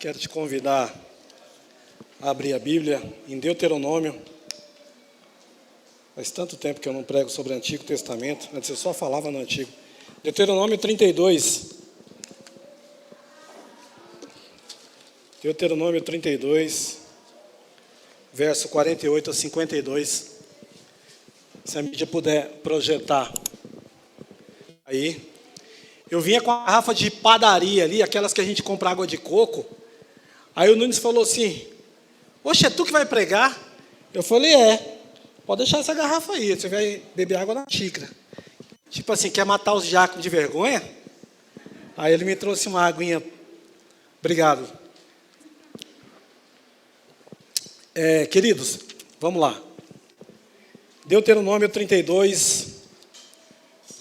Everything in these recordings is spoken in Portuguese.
Quero te convidar a abrir a Bíblia em Deuteronômio. Faz tanto tempo que eu não prego sobre o Antigo Testamento. Antes eu só falava no Antigo. Deuteronômio 32. Deuteronômio 32, verso 48 a 52. Se a mídia puder projetar aí. Eu vinha com a garrafa de padaria ali, aquelas que a gente compra água de coco. Aí o Nunes falou assim: "Oxe, é tu que vai pregar?" Eu falei: "É, pode deixar essa garrafa aí, você vai beber água na xícara." Tipo assim, quer matar os diáconos de vergonha? Aí ele me trouxe uma aguinha. Obrigado. Queridos, vamos lá. Deuteronômio 32,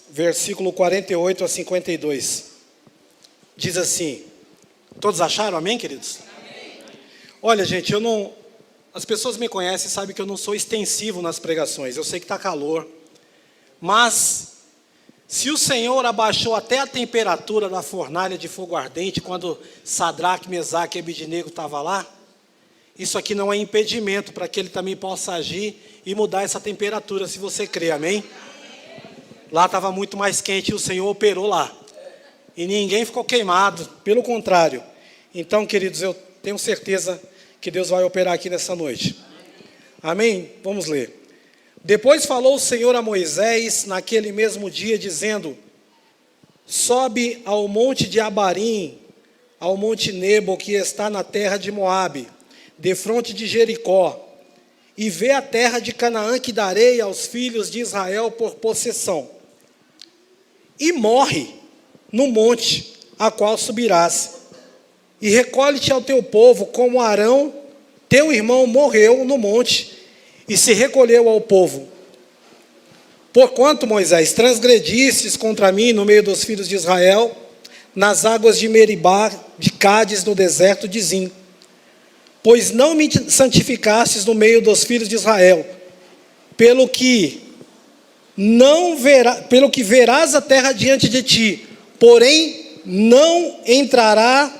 versículo 48 a 52. Diz assim, todos acharam? Amém, queridos? Amém. Olha, gente, as pessoas me conhecem e sabem que eu não sou extensivo nas pregações. Eu sei que está calor, mas se o Senhor abaixou até a temperatura da fornalha de fogo ardente, quando Sadraque, Mesaque e Abednego estavam lá, isso aqui não é impedimento para que Ele também possa agir e mudar essa temperatura, se você crê, amém? Lá estava muito mais quente e o Senhor operou lá. E ninguém ficou queimado, pelo contrário. Então, queridos, eu tenho certeza que Deus vai operar aqui nessa noite. Amém? Vamos ler. Depois falou o Senhor a Moisés naquele mesmo dia, dizendo: sobe ao monte de Abarim, ao monte Nebo, que está na terra de Moabe, defronte de Jericó, e vê a terra de Canaã que darei aos filhos de Israel por possessão. E morre no monte a qual subirás, e recolhe-te ao teu povo, como Arão, teu irmão, morreu no monte, e se recolheu ao povo. Porquanto, Moisés, transgredistes contra mim no meio dos filhos de Israel, nas águas de Meribá, de Cádiz, no deserto de Zim, pois não me santificastes no meio dos filhos de Israel, pelo que verás a terra diante de ti, porém não entrará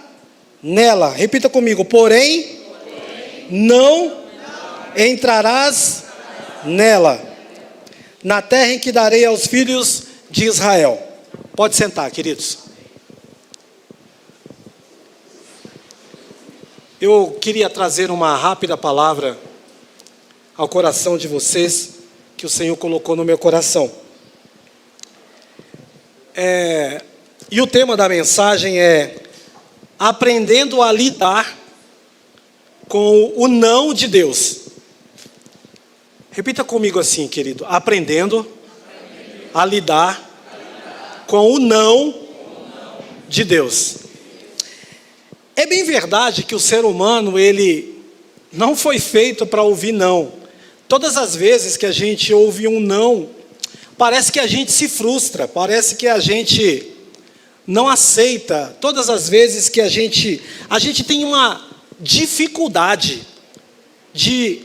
nela. Repita comigo: porém não entrarás nela, na terra em que darei aos filhos de Israel. Pode sentar, queridos. Eu queria trazer uma rápida palavra ao coração de vocês, que o Senhor colocou no meu coração. E o tema da mensagem é: aprendendo a lidar com o não de Deus. Repita comigo assim, querido: aprendendo a lidar com o não de Deus. É bem verdade que o ser humano, ele não foi feito para ouvir não. Todas as vezes que a gente ouve um não, parece que a gente se frustra, parece que a gente não aceita. Todas as vezes que a gente tem uma dificuldade de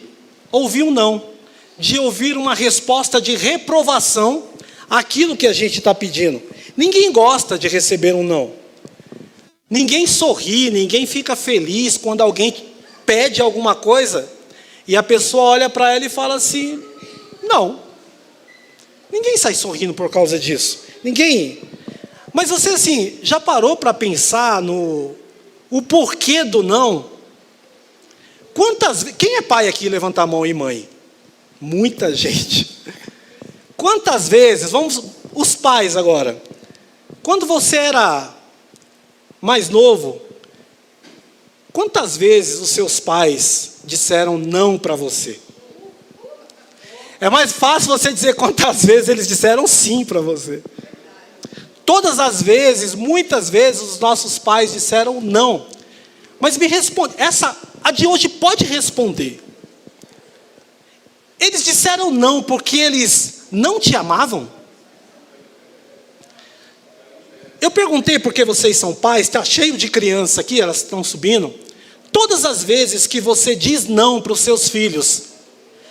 ouvir um não, de ouvir uma resposta de reprovação àquilo que a gente está pedindo. Ninguém gosta de receber um não. Ninguém sorri, ninguém fica feliz quando alguém pede alguma coisa e a pessoa olha para ela e fala assim: não. Ninguém sai sorrindo por causa disso. Ninguém. Mas você, assim, já parou para pensar no o porquê do não? Quem é pai aqui? Levanta a mão aí, mãe. Muita gente. Quantas vezes, os pais agora, quando você era mais novo, quantas vezes os seus pais disseram não para você? É mais fácil você dizer quantas vezes eles disseram sim para você. Todas as vezes, muitas vezes, os nossos pais disseram não. Mas me responde, a de hoje pode responder. Eles disseram não porque eles não te amavam? Eu perguntei porque vocês são pais, está cheio de criança aqui, elas estão subindo. Todas as vezes que você diz não para os seus filhos,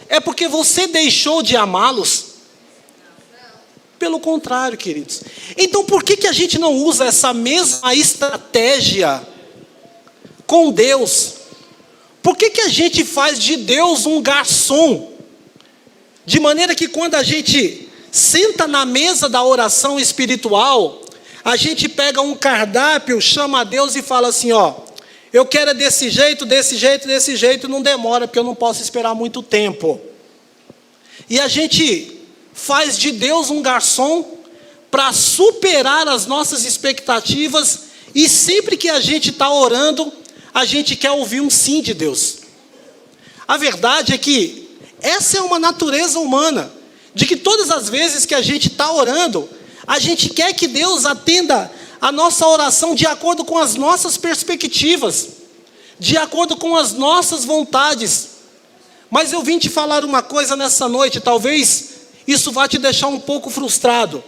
é porque você deixou de amá-los? Pelo contrário, queridos. Então por que a gente não usa essa mesma estratégia com Deus. Por que a gente faz de Deus um garçom? De maneira que quando a gente senta na mesa da oração espiritual, a gente pega um cardápio, chama a Deus e fala assim, ó, eu quero é desse jeito, desse jeito, desse jeito, não demora, porque eu não posso esperar muito tempo. E a gente faz de Deus um garçom para superar as nossas expectativas, e sempre que a gente está orando, a gente quer ouvir um sim de Deus. A verdade é que essa é uma natureza humana, de que todas as vezes que a gente está orando, a gente quer que Deus atenda a nossa oração de acordo com as nossas perspectivas, de acordo com as nossas vontades. Mas eu vim te falar uma coisa nessa noite, talvez isso vá te deixar um pouco frustrado.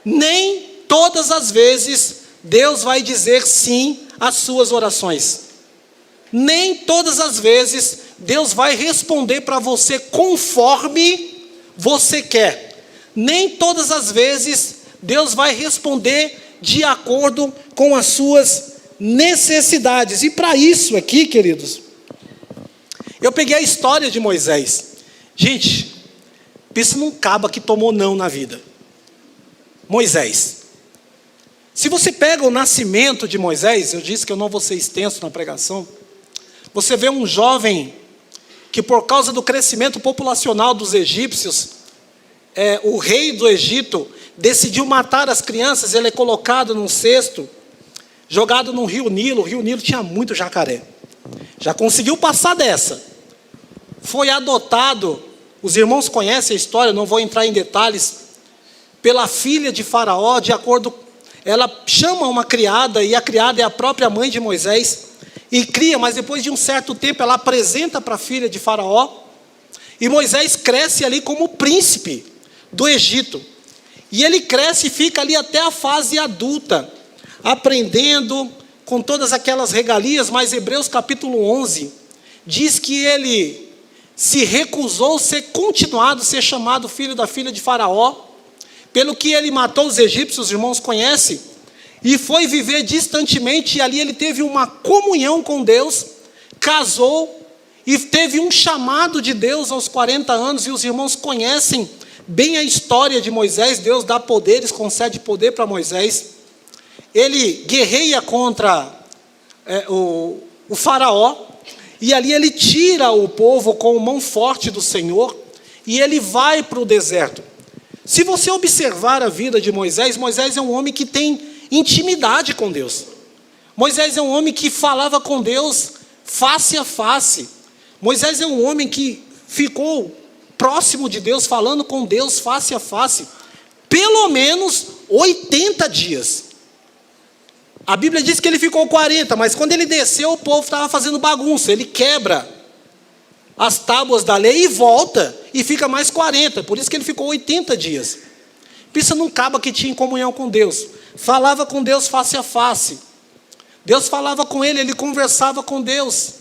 Nem todas as vezes Deus vai dizer sim às suas orações. Nem todas as vezes Deus vai responder para você conforme você quer. Nem todas as vezes Deus vai responder de acordo com as suas necessidades. E para isso aqui, queridos, eu peguei a história de Moisés. Gente, pensa num caba que tomou não na vida. Moisés. Se você pega o nascimento de Moisés, eu disse que eu não vou ser extenso na pregação, você vê um jovem que por causa do crescimento populacional dos egípcios, o rei do Egito decidiu matar as crianças. Ele é colocado num cesto, jogado no rio Nilo. O rio Nilo tinha muito jacaré. Já conseguiu passar dessa. Foi adotado, os irmãos conhecem a história, não vou entrar em detalhes, pela filha de Faraó. De acordo, ela chama uma criada, e a criada é a própria mãe de Moisés, e cria, mas depois de um certo tempo ela apresenta para a filha de Faraó, e Moisés cresce ali como príncipe do Egito. E ele cresce e fica ali até a fase adulta, aprendendo com todas aquelas regalias. Mas Hebreus capítulo 11 diz que ele se recusou ser chamado filho da filha de Faraó, pelo que ele matou os egípcios, os irmãos conhecem, e foi viver distantemente. E ali ele teve uma comunhão com Deus, casou e teve um chamado de Deus aos 40 anos, e os irmãos conhecem bem a história de Moisés. Deus dá poderes, concede poder para Moisés. Ele guerreia contra o faraó, e ali ele tira o povo com mão forte do Senhor, e ele vai para o deserto. Se você observar a vida de Moisés, Moisés é um homem que tem intimidade com Deus. Moisés é um homem que falava com Deus face a face. Moisés é um homem que ficou próximo de Deus, falando com Deus face a face, pelo menos 80 dias. A Bíblia diz que ele ficou 40, mas quando ele desceu, o povo estava fazendo bagunça. Ele quebra as tábuas da lei e volta, e fica mais 40, por isso que ele ficou 80 dias. Pensa num caba que tinha comunhão com Deus, falava com Deus face a face. Deus falava com ele, ele conversava com Deus.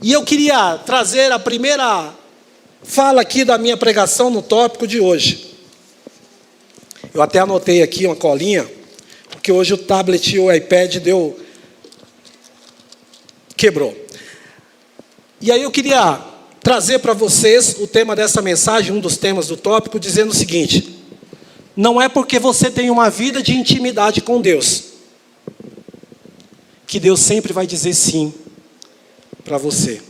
E eu queria trazer a primeira fala aqui da minha pregação no tópico de hoje. Eu até anotei aqui uma colinha, porque hoje o tablet e o iPad quebrou. E aí eu queria trazer para vocês o tema dessa mensagem, um dos temas do tópico, dizendo o seguinte: não é porque você tem uma vida de intimidade com Deus, que Deus sempre vai dizer sim para você.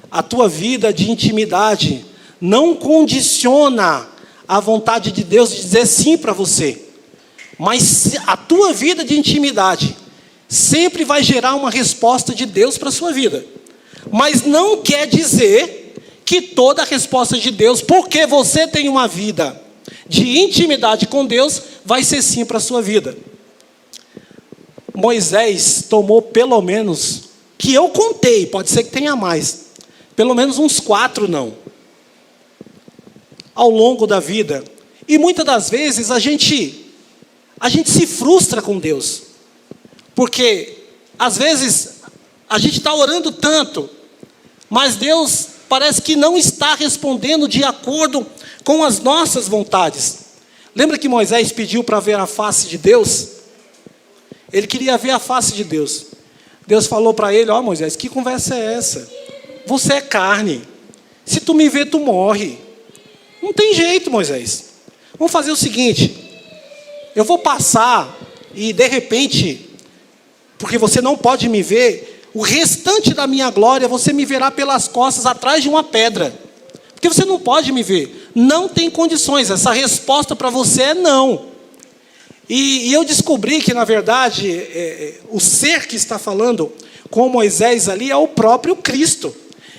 A tua vida de intimidade não condiciona a vontade de Deus de dizer sim para você. Mas a tua vida de intimidade sempre vai gerar uma resposta de Deus para a sua vida. Mas não quer dizer que toda a resposta de Deus, porque você tem uma vida de intimidade com Deus, vai ser sim para a sua vida. Moisés tomou pelo menos, que eu contei, pode ser que tenha mais, pelo menos uns 4 não, ao longo da vida. E muitas das vezes a gente se frustra com Deus, porque às vezes a gente está orando tanto, mas Deus parece que não está respondendo de acordo com as nossas vontades. Lembra que Moisés pediu para ver a face de Deus? Ele queria ver a face de Deus. Deus falou para ele: ó, Moisés, que conversa é essa? Você é carne. Se tu me ver, tu morre. Não tem jeito, Moisés. Vamos fazer o seguinte: eu vou passar e de repente, porque você não pode me ver, o restante da minha glória você me verá pelas costas atrás de uma pedra. Porque você não pode me ver. Não tem condições. Essa resposta para você é não. E eu descobri que, na verdade, o ser que está falando com Moisés ali é o próprio Cristo.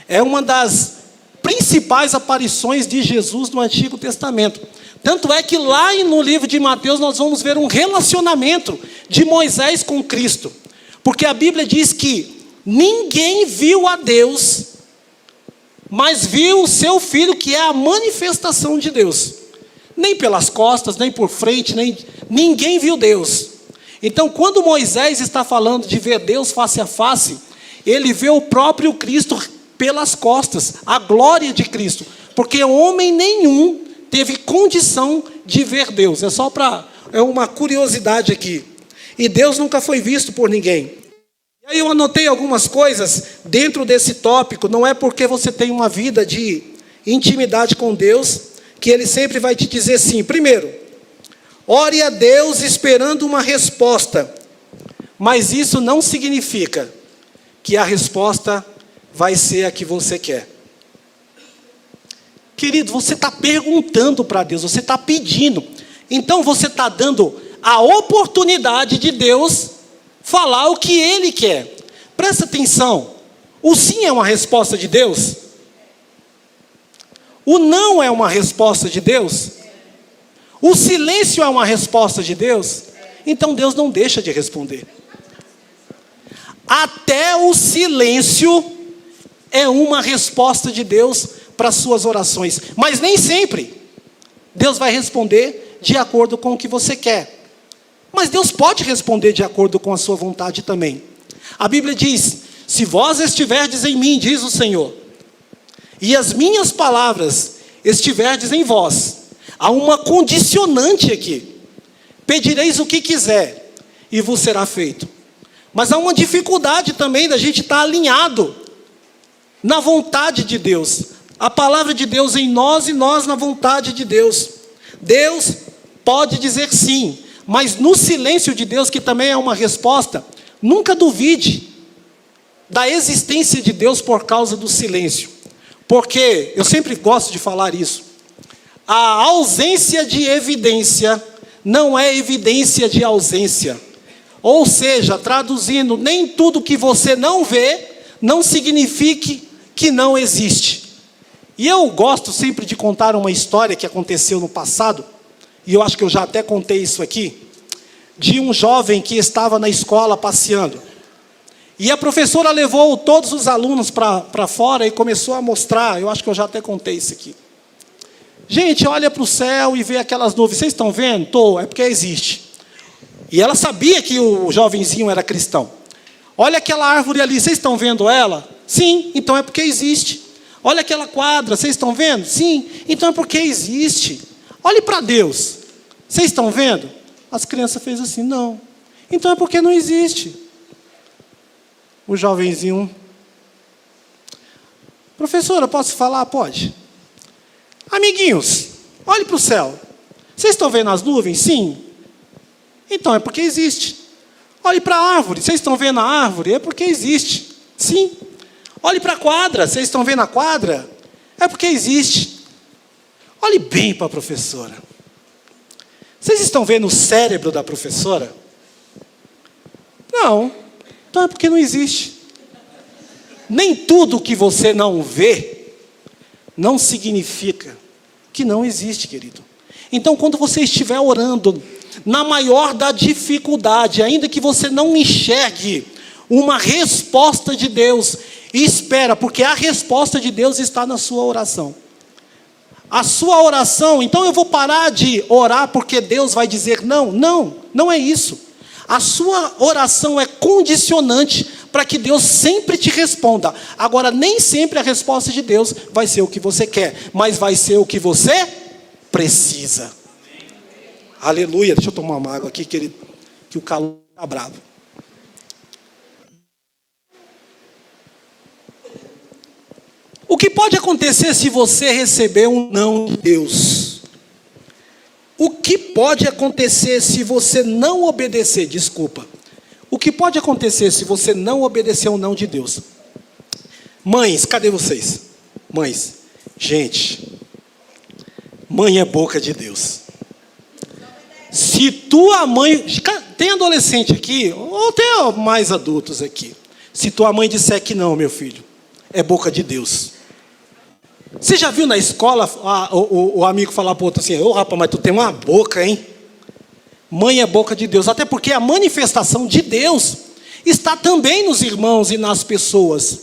É uma das principais aparições de Jesus no Antigo Testamento. Tanto é que lá no livro de Mateus nós vamos ver um relacionamento de Moisés com Cristo. Porque a Bíblia diz que ninguém viu a Deus, mas viu o seu Filho, que é a manifestação de Deus. Nem pelas costas, nem por frente, ninguém viu Deus. Então, quando Moisés está falando de ver Deus face a face, ele vê o próprio Cristo pelas costas, a glória de Cristo. Porque homem nenhum teve condição de ver Deus. É uma curiosidade aqui. E Deus nunca foi visto por ninguém. E aí eu anotei algumas coisas dentro desse tópico. Não é porque você tem uma vida de intimidade com Deus que Ele sempre vai te dizer sim. Primeiro, ore a Deus esperando uma resposta. Mas isso não significa que a resposta vai ser a que você quer. Querido, você está perguntando para Deus, você está pedindo. Então você está dando a oportunidade de Deus falar o que Ele quer. Presta atenção. O sim é uma resposta de Deus? O não é uma resposta de Deus? O silêncio é uma resposta de Deus? Então Deus não deixa de responder. Até o silêncio é uma resposta de Deus para as suas orações. Mas nem sempre Deus vai responder de acordo com o que você quer. Mas Deus pode responder de acordo com a sua vontade também. A Bíblia diz: se vós estiverdes em mim, diz o Senhor, e as minhas palavras estiverdes em vós. Há uma condicionante aqui: pedireis o que quiser e vos será feito. Mas há uma dificuldade também da gente estar alinhado na vontade de Deus. A palavra de Deus em nós e nós na vontade de Deus. Deus pode dizer sim, mas no silêncio de Deus, que também é uma resposta, nunca duvide da existência de Deus por causa do silêncio. Porque, eu sempre gosto de falar isso, a ausência de evidência não é evidência de ausência. Ou seja, traduzindo, nem tudo que você não vê, não signifique que não existe. E eu gosto sempre de contar uma história que aconteceu no passado, e eu acho que eu já até contei isso aqui, de um jovem que estava na escola passeando. E a professora levou todos os alunos para fora e começou a mostrar, eu acho que eu já até contei isso aqui. Gente, olha para o céu e vê aquelas nuvens, vocês estão vendo? Tô, é porque existe. E ela sabia que o jovenzinho era cristão. Olha aquela árvore ali, vocês estão vendo ela? Sim, então é porque existe. Olha aquela quadra, vocês estão vendo? Sim, então é porque existe. Olhe para Deus, vocês estão vendo? As crianças fez assim, não. Então é porque não existe. O jovenzinho: professora, posso falar? Pode. Amiguinhos, olhe para o céu. Vocês estão vendo as nuvens? Sim. Então é porque existe. Olhe para a árvore. Vocês estão vendo a árvore? É porque existe. Sim. Olhe para a quadra. Vocês estão vendo a quadra? É porque existe. Olhe bem para a professora. Vocês estão vendo o cérebro da professora? Não. Então é porque não existe. Nem tudo que você não vê não significa que não existe, querido. Então, quando você estiver orando na maior da dificuldade, ainda que você não enxergue uma resposta de Deus, espera, porque a resposta de Deus está na sua oração. A sua oração, então eu vou parar de orar porque Deus vai dizer não. Não, não é isso. A sua oração é condicionante para que Deus sempre te responda. Agora, nem sempre a resposta de Deus vai ser o que você quer, mas vai ser o que você precisa. Aleluia. Deixa eu tomar uma água aqui, querido, que o calor está bravo. O que pode acontecer se você receber um não de Deus? O que pode acontecer se você não obedecer? Desculpa. O que pode acontecer se você não obedecer ao não de Deus? Mães, cadê vocês? Mães, gente, mãe é boca de Deus. Se tua mãe, tem adolescente aqui, ou tem mais adultos aqui. Se tua mãe disser que não, meu filho, é boca de Deus. Você já viu na escola o amigo falar para o outro assim: ô rapaz, mas tu tem uma boca, hein? Mãe é boca de Deus. Até porque a manifestação de Deus está também nos irmãos e nas pessoas.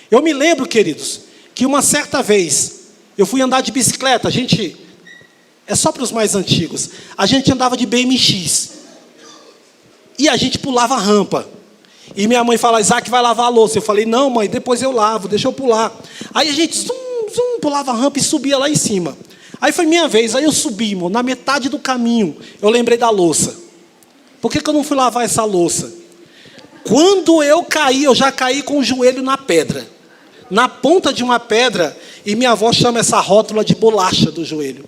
Eu me lembro, queridos, que uma certa vez eu fui andar de bicicleta. É só para os mais antigos. A gente andava de BMX. E a gente pulava a rampa. E minha mãe fala: Isaac vai lavar a louça. Eu falei: não, mãe, depois eu lavo, deixa eu pular. Aí a gente pulava a rampa e subia lá em cima. Aí foi minha vez, aí eu subi, irmão, na metade do caminho, eu lembrei da louça. Por que eu não fui lavar essa louça? Quando eu caí, eu já caí com o joelho na pedra. Na ponta de uma pedra, e minha avó chama essa rótula de bolacha do joelho,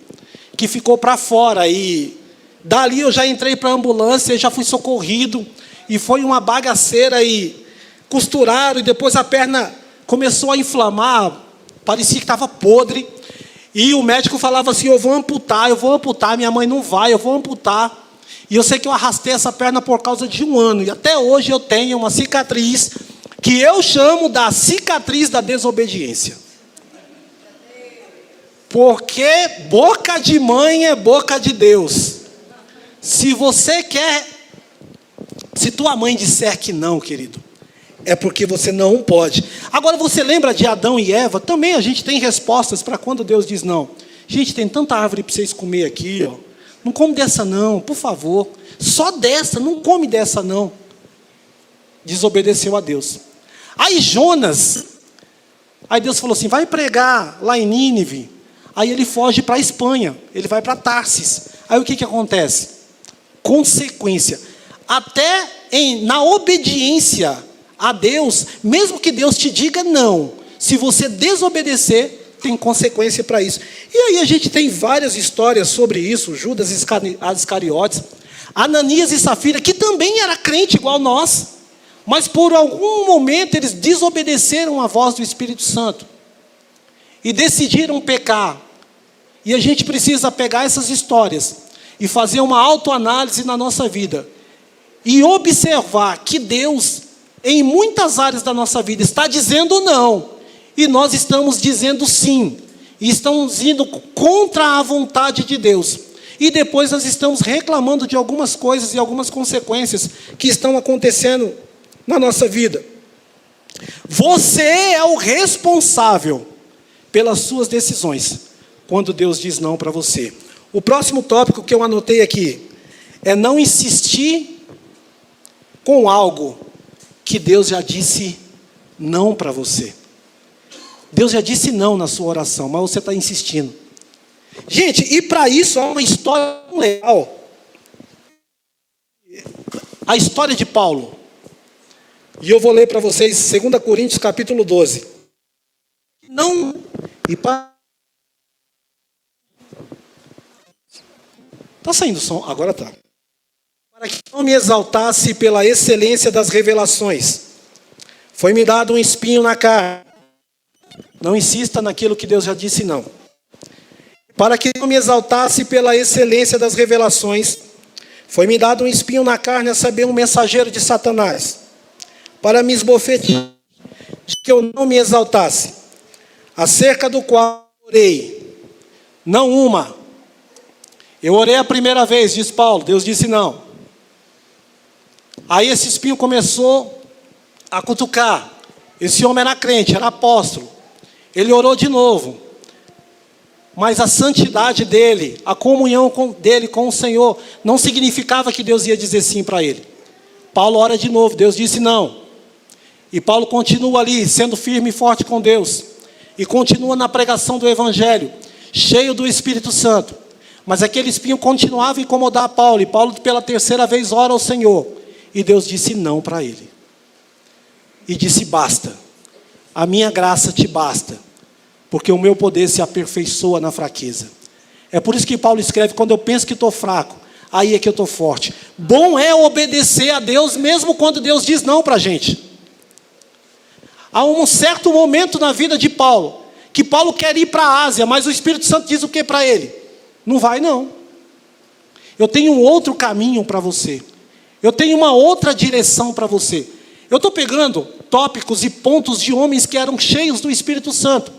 que ficou para fora. E dali eu já entrei para a ambulância, já fui socorrido, e foi uma bagaceira, e costuraram, e depois a perna começou a inflamar, parecia que estava podre. E o médico falava assim: eu vou amputar, minha mãe não vai, eu vou amputar. E eu sei que eu arrastei essa perna por causa de 1 ano. E até hoje eu tenho uma cicatriz, que eu chamo da cicatriz da desobediência. Porque boca de mãe é boca de Deus. Se tua mãe disser que não, querido, é porque você não pode. Agora, você lembra de Adão e Eva? Também a gente tem respostas para quando Deus diz não. Gente, tem tanta árvore para vocês comer aqui, ó. Não come dessa não, por favor. Só dessa, não come dessa não. Desobedeceu a Deus. Aí Jonas, aí Deus falou assim: vai pregar lá em Nínive. Aí ele foge para a Espanha, ele vai para Tarsis. Aí o que acontece? Consequência. Até na obediência a Deus, mesmo que Deus te diga não, se você desobedecer, tem consequência para isso. E aí a gente tem várias histórias sobre isso. Judas Iscariotes, Ananias e Safira, que também era crente igual nós, mas por algum momento eles desobedeceram a voz do Espírito Santo e decidiram pecar. E a gente precisa pegar essas histórias e fazer uma autoanálise na nossa vida e observar que Deus, em muitas áreas da nossa vida, está dizendo não, e nós estamos dizendo sim, e estamos indo contra a vontade de Deus, e depois nós estamos reclamando de algumas coisas e algumas consequências que estão acontecendo na nossa vida. Você é o responsável pelas suas decisões, quando Deus diz não para você. O próximo tópico que eu anotei aqui é não insistir com algo que Deus já disse não para você. Deus já disse não na sua oração, mas você está insistindo. Gente, e para isso há uma história legal. A história de Paulo. E eu vou ler para vocês 2 Coríntios capítulo 12. Não, e para... Está saindo som? Agora está. Para que não me exaltasse pela excelência das revelações, foi-me dado um espinho na carne. Não insista naquilo que Deus já disse não. Para que não me exaltasse pela excelência das revelações, foi-me dado um espinho na carne, a saber, um mensageiro de Satanás, para me esbofetear, de que eu não me exaltasse, acerca do qual orei, não uma. Eu orei a primeira vez, diz Paulo, Deus disse não. Aí esse espinho começou a cutucar. Esse homem era crente, era apóstolo. Ele orou de novo. Mas a santidade dele, a comunhão dele com o Senhor, não significava que Deus ia dizer sim para ele. Paulo ora de novo, Deus disse não. E Paulo continua ali, sendo firme e forte com Deus. E continua na pregação do Evangelho, cheio do Espírito Santo. Mas aquele espinho continuava a incomodar Paulo. E Paulo pela terceira vez ora ao Senhor. E Deus disse não para ele. E disse: basta, a minha graça te basta, porque o meu poder se aperfeiçoa na fraqueza. É por isso que Paulo escreve, quando eu penso que estou fraco, aí é que eu estou forte. Bom é obedecer a Deus, mesmo quando Deus diz não para a gente. Há um certo momento na vida de Paulo, que Paulo quer ir para a Ásia, mas o Espírito Santo diz o que para ele? Não vai não. Eu tenho um outro caminho para você. Eu tenho uma outra direção para você. Eu estou pegando tópicos e pontos de homens que eram cheios do Espírito Santo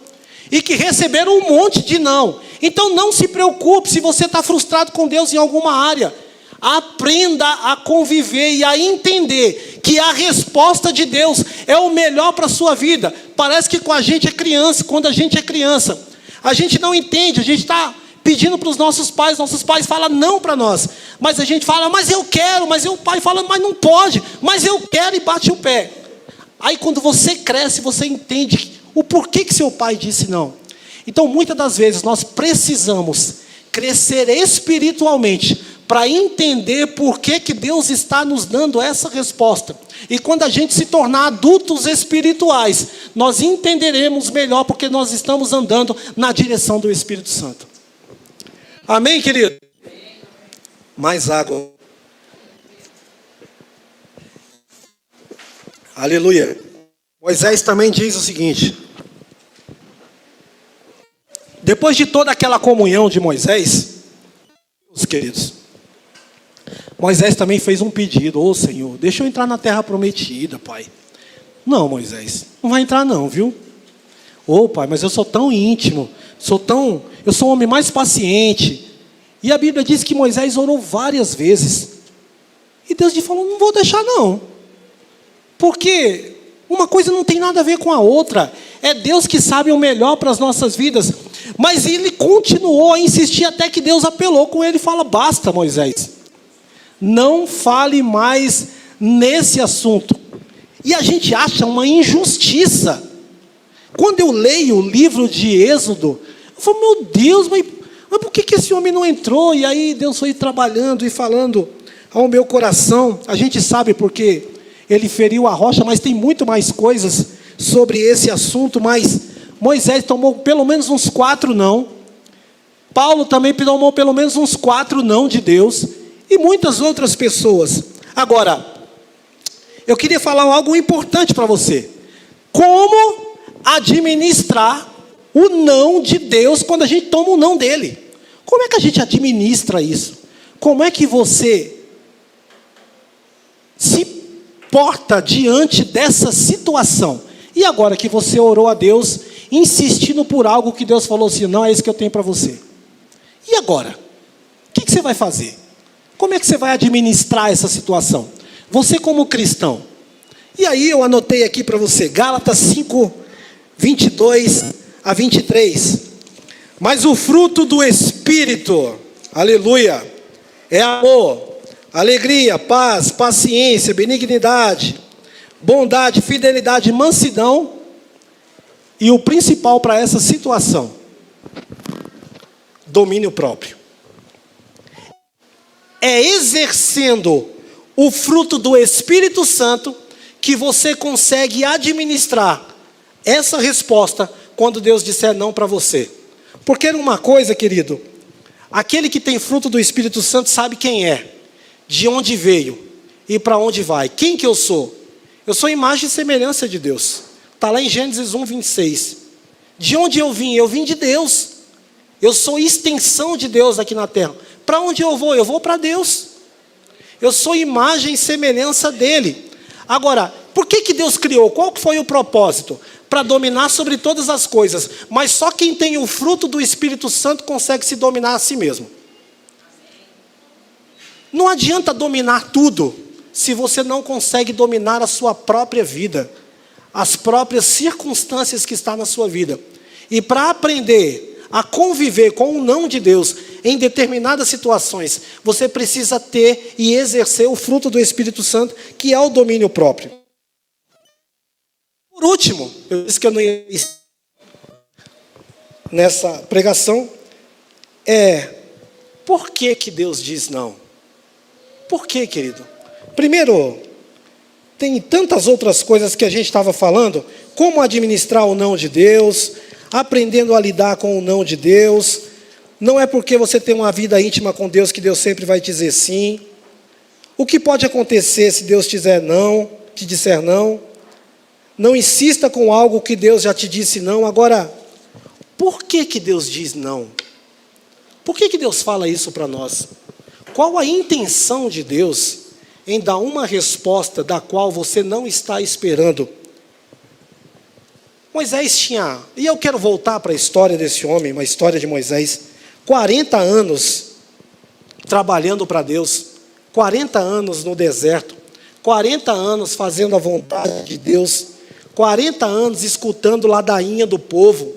e que receberam um monte de não. Então não se preocupe se você está frustrado com Deus em alguma área. Aprenda a conviver e a entender que a resposta de Deus é o melhor para a sua vida. Parece que com a gente é criança, quando a gente é criança, a gente não entende, a gente está pedindo para os nossos pais falam não para nós, mas a gente fala, mas eu quero, mas o pai fala, mas não pode, mas eu quero, e bate o pé. Aí quando você cresce, você entende o porquê que seu pai disse não. Então muitas das vezes nós precisamos crescer espiritualmente para entender por que Deus está nos dando essa resposta. E quando a gente se tornar adultos espirituais, nós entenderemos melhor porque nós estamos andando na direção do Espírito Santo. Amém, querido? Mais água. Aleluia. Moisés também diz o seguinte: depois de toda aquela comunhão de Moisés, os queridos, Moisés também fez um pedido: ô Senhor, deixa eu entrar na terra prometida, pai. Não, Moisés, não vai entrar não, viu? Ô pai, mas eu sou tão íntimo, eu sou o homem mais paciente. E a Bíblia diz que Moisés orou várias vezes. E Deus lhe falou: não vou deixar não. Porque uma coisa não tem nada a ver com a outra. É Deus que sabe o melhor para as nossas vidas. Mas ele continuou a insistir até que Deus apelou com ele e fala: basta, Moisés. Não fale mais nesse assunto. E a gente acha uma injustiça. Quando eu leio o livro de Êxodo, eu falo: meu Deus, mas por que esse homem não entrou? E aí Deus foi trabalhando e falando ao meu coração. A gente sabe porque ele feriu a rocha, mas tem muito mais coisas sobre esse assunto. Mas Moisés tomou pelo menos uns 4 não. Paulo também tomou pelo menos uns 4 não de Deus. E muitas outras pessoas. Agora, eu queria falar algo importante para você. Como administrar o não de Deus quando a gente toma o não dele? Como é que a gente administra isso? Como é que você se porta diante dessa situação? E agora que você orou a Deus, insistindo por algo que Deus falou assim: não é isso que eu tenho para você. E agora? O que você vai fazer? Como é que você vai administrar essa situação? Você como cristão. E aí eu anotei aqui para você, Gálatas 5, 22 a 23. Mas o fruto do Espírito, aleluia, é amor, alegria, paz, paciência, benignidade, bondade, fidelidade, mansidão. E o principal para essa situação: domínio próprio. É exercendo o fruto do Espírito Santo que você consegue administrar essa resposta quando Deus disser não para você. Porque uma coisa, querido, aquele que tem fruto do Espírito Santo sabe quem é, de onde veio e para onde vai. Quem que eu sou? Eu sou imagem e semelhança de Deus. Está lá em Gênesis 1, 26. De onde eu vim? Eu vim de Deus. Eu sou extensão de Deus aqui na terra. Para onde eu vou? Eu vou para Deus. Eu sou imagem e semelhança dele. Agora, por que Deus criou? Qual foi o propósito? Para dominar sobre todas as coisas. Mas só quem tem o fruto do Espírito Santo consegue se dominar a si mesmo. Não adianta dominar tudo se você não consegue dominar a sua própria vida, as próprias circunstâncias que estão na sua vida. E para aprender a conviver com o não de Deus em determinadas situações, você precisa ter e exercer o fruto do Espírito Santo, que é o domínio próprio. Por último, eu disse que eu não ia nessa pregação, por que Deus diz não? Por que, querido? Primeiro, tem tantas outras coisas que a gente estava falando, como administrar o não de Deus, aprendendo a lidar com o não de Deus. Não é porque você tem uma vida íntima com Deus que Deus sempre vai dizer sim. O que pode acontecer se Deus te disser não? Não insista com algo que Deus já te disse não. Agora, por que Deus diz não? Por que Deus fala isso para nós? Qual a intenção de Deus em dar uma resposta da qual você não está esperando? Moisés tinha, e eu quero voltar para a história desse homem, uma história de Moisés, 40 anos trabalhando para Deus, 40 anos no deserto, 40 anos fazendo a vontade de Deus, 40 anos escutando ladainha do povo,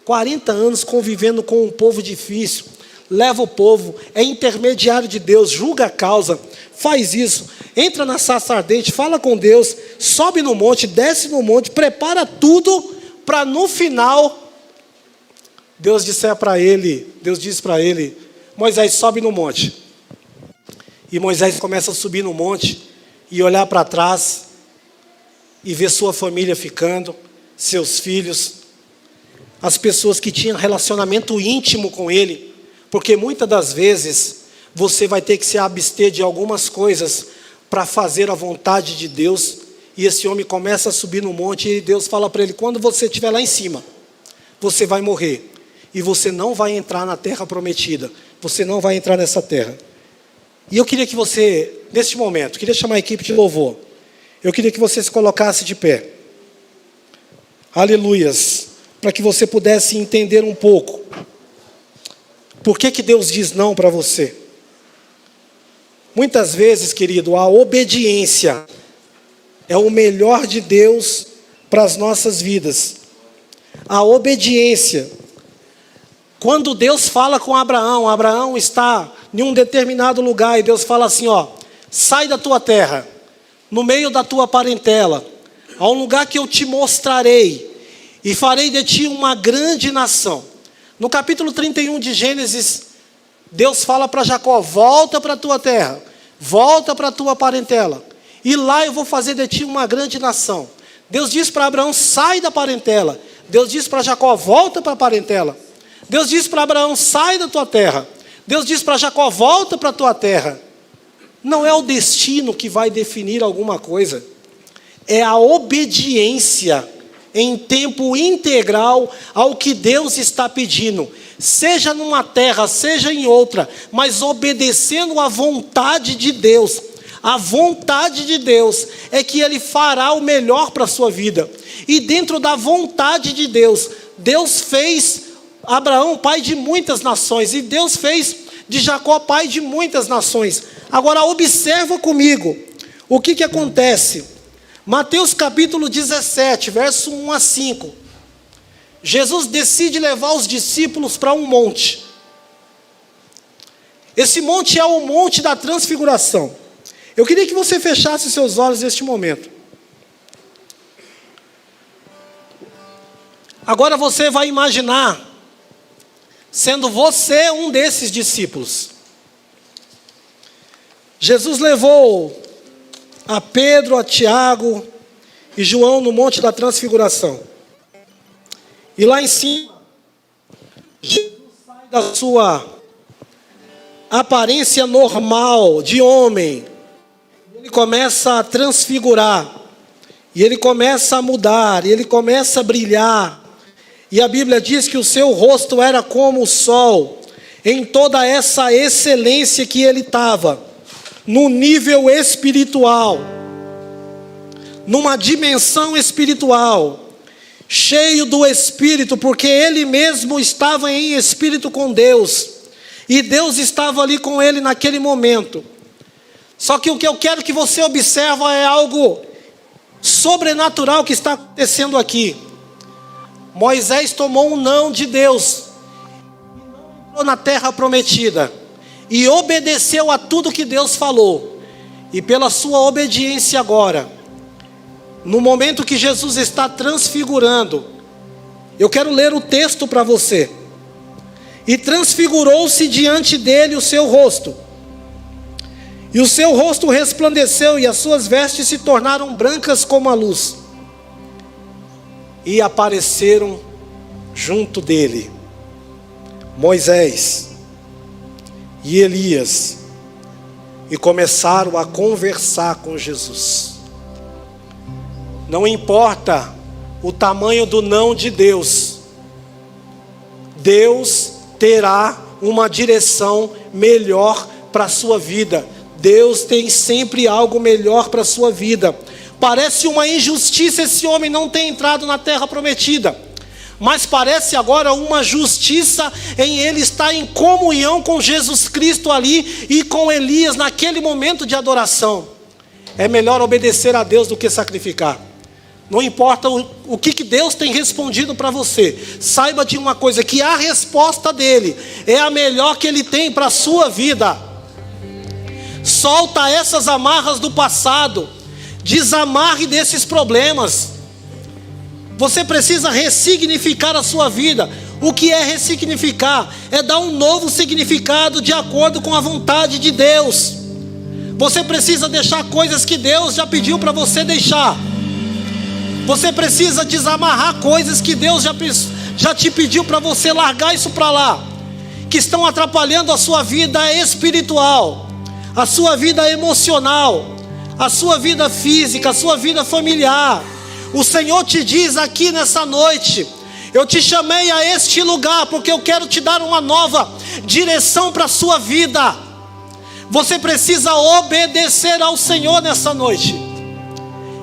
40 anos convivendo com um povo difícil, leva o povo, é intermediário de Deus, julga a causa, faz isso, entra na sarça ardente, fala com Deus, sobe no monte, desce no monte, prepara tudo para no final Deus diz para ele, Moisés, sobe no monte. E Moisés começa a subir no monte e olhar para trás e ver sua família ficando, seus filhos, as pessoas que tinham relacionamento íntimo com ele, porque muitas das vezes você vai ter que se abster de algumas coisas para fazer a vontade de Deus. E esse homem começa a subir no monte e Deus fala para ele, quando você estiver lá em cima, você vai morrer. E você não vai entrar na terra prometida. Você não vai entrar nessa terra. E eu queria que você, neste momento, queria chamar a equipe de louvor. Eu queria que você se colocasse de pé. Aleluias. Para que você pudesse entender um pouco. Por que Deus diz não para você? Muitas vezes, querido, a obediência é o melhor de Deus para as nossas vidas. A obediência. Quando Deus fala com Abraão, Abraão está em um determinado lugar e Deus fala assim, sai da tua terra, no meio da tua parentela, a um lugar que eu te mostrarei e farei de ti uma grande nação. No capítulo 31 de Gênesis, Deus fala para Jacó, volta para a tua terra, volta para a tua parentela, e lá eu vou fazer de ti uma grande nação. Deus diz para Abraão, sai da parentela. Deus diz para Jacó, volta para a parentela. Deus diz para Abraão, sai da tua terra. Deus diz para Jacó, volta para a tua terra. Não é o destino que vai definir alguma coisa. É a obediência em tempo integral ao que Deus está pedindo. Seja numa terra, seja em outra, mas obedecendo à vontade de Deus. A vontade de Deus é que Ele fará o melhor para a sua vida. E dentro da vontade de Deus, Deus fez Abraão pai de muitas nações, e Deus fez de Jacó pai de muitas nações. Agora observa comigo, o que acontece? Mateus capítulo 17, verso 1 a 5. Jesus decide levar os discípulos para um monte. Esse monte é o monte da transfiguração. Eu queria que você fechasse seus olhos neste momento. Agora você vai imaginar sendo você um desses discípulos. Jesus levou a Pedro, a Tiago e João no Monte da Transfiguração. E lá em cima, Jesus sai da sua aparência normal de homem. Ele começa a transfigurar. E ele começa a mudar. E ele começa a brilhar. E a Bíblia diz que o seu rosto era como o sol, em toda essa excelência que ele estava, no nível espiritual, numa dimensão espiritual, cheio do Espírito, porque ele mesmo estava em espírito com Deus, e Deus estava ali com ele naquele momento. Só que o que eu quero que você observe é algo sobrenatural que está acontecendo aqui. Moisés tomou um não de Deus, e não entrou na terra prometida, e obedeceu a tudo que Deus falou. E pela sua obediência agora, no momento que Jesus está transfigurando, eu quero ler o texto para você. E transfigurou-se diante dele o seu rosto, e o seu rosto resplandeceu, e as suas vestes se tornaram brancas como a luz. E apareceram junto dele Moisés e Elias e começaram a conversar com Jesus. Não importa o tamanho do não de Deus, Deus terá uma direção melhor para a sua vida. Deus tem sempre algo melhor para a sua vida. Parece uma injustiça esse homem não ter entrado na terra prometida, mas parece agora uma justiça em ele estar em comunhão com Jesus Cristo ali e com Elias naquele momento de adoração. É melhor obedecer a Deus do que sacrificar. Não importa o que Deus tem respondido para você, saiba de uma coisa, que a resposta dele é a melhor que ele tem para a sua vida. Solta essas amarras do passado, desamarre desses problemas. Você precisa ressignificar a sua vida. O que é ressignificar? É dar um novo significado de acordo com a vontade de Deus. Você precisa deixar coisas que Deus já pediu para você deixar. Você precisa desamarrar coisas que Deus já te pediu para você largar isso para lá, que estão atrapalhando a sua vida espiritual, a sua vida emocional, a sua vida física, a sua vida familiar. O Senhor te diz aqui nessa noite: eu te chamei a este lugar porque eu quero te dar uma nova direção para a sua vida. Você precisa obedecer ao Senhor nessa noite.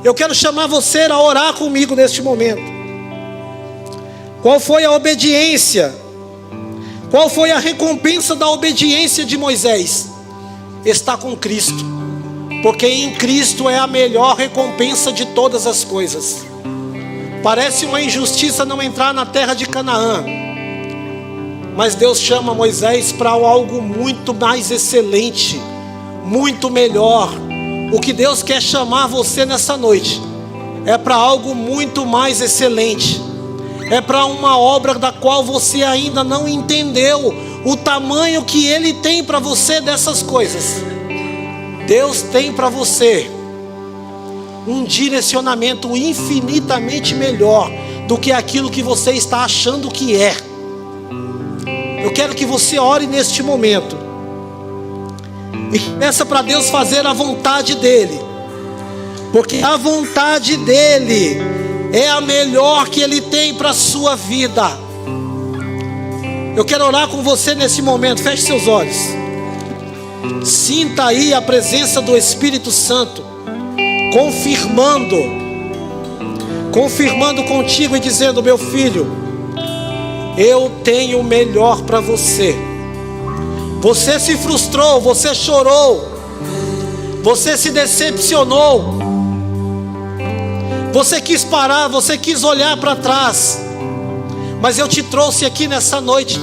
Eu quero chamar você a orar comigo neste momento. Qual foi a obediência? Qual foi a recompensa da obediência de Moisés? Está com Cristo, porque em Cristo é a melhor recompensa de todas as coisas. Parece uma injustiça não entrar na terra de Canaã, mas Deus chama Moisés para algo muito mais excelente, muito melhor. O que Deus quer chamar você nessa noite é para algo muito mais excelente. É para uma obra da qual você ainda não entendeu o tamanho que Ele tem para você dessas coisas. Deus tem para você um direcionamento infinitamente melhor do que aquilo que você está achando que é. Eu quero que você ore neste momento e peça para Deus fazer a vontade dEle, porque a vontade dEle é a melhor que Ele tem para a sua vida. Eu quero orar com você nesse momento. Feche seus olhos. Sinta aí a presença do Espírito Santo confirmando contigo e dizendo: meu filho, eu tenho o melhor para você. Você se frustrou, você chorou, você se decepcionou, você quis parar, você quis olhar para trás, mas eu te trouxe aqui nessa noite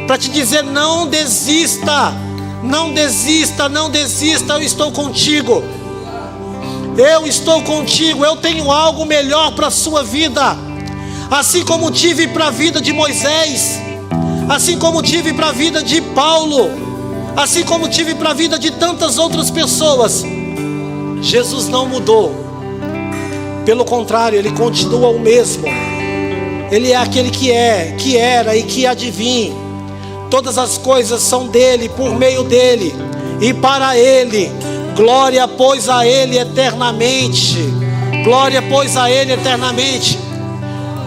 para te dizer: não desista, não desista, não desista. Eu estou contigo, eu estou contigo. Eu tenho algo melhor para a sua vida, assim como tive para a vida de Moisés, assim como tive para a vida de Paulo, assim como tive para a vida de tantas outras pessoas. Jesus não mudou, pelo contrário, Ele continua o mesmo. Ele é aquele que é, que era e que há de vir. Todas as coisas são dEle, por meio dEle e para Ele. Glória, pois, a Ele eternamente. Glória, pois, a Ele eternamente.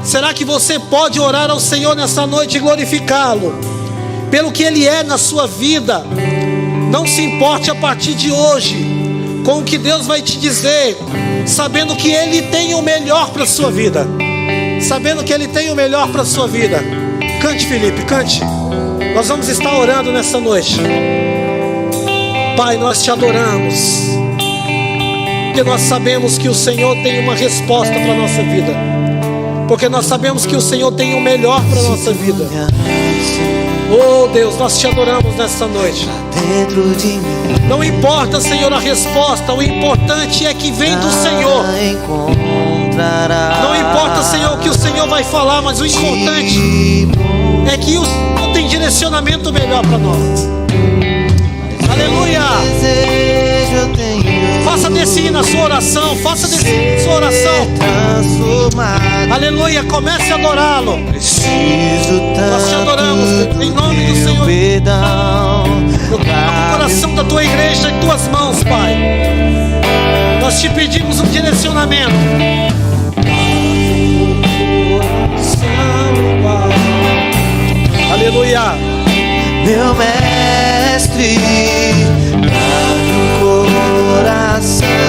Será que você pode orar ao Senhor nessa noite e glorificá-lo pelo que Ele é na sua vida? Não se importe a partir de hoje com o que Deus vai te dizer, sabendo que Ele tem o melhor para a sua vida. Sabendo que Ele tem o melhor para a sua vida. Cante, Felipe, cante. Nós vamos estar orando nessa noite. Pai, nós te adoramos, porque nós sabemos que o Senhor tem uma resposta para a nossa vida, porque nós sabemos que o Senhor tem o melhor para a nossa vida. Oh Deus, nós te adoramos nessa noite. Não importa, Senhor, a resposta, o importante é que vem do Senhor. Não importa, Senhor, o que o Senhor vai falar, mas o importante é que o Senhor tem direcionamento melhor para nós. Aleluia! Faça desse hino a sua oração. Faça desse hino a sua oração. Aleluia. Comece a adorá-lo. Nós te adoramos em nome do Senhor. Eu coloco o coração da tua igreja em tuas mãos, Pai. Nós te pedimos um direcionamento. Aleluia. Meu mestre, dá-me um coração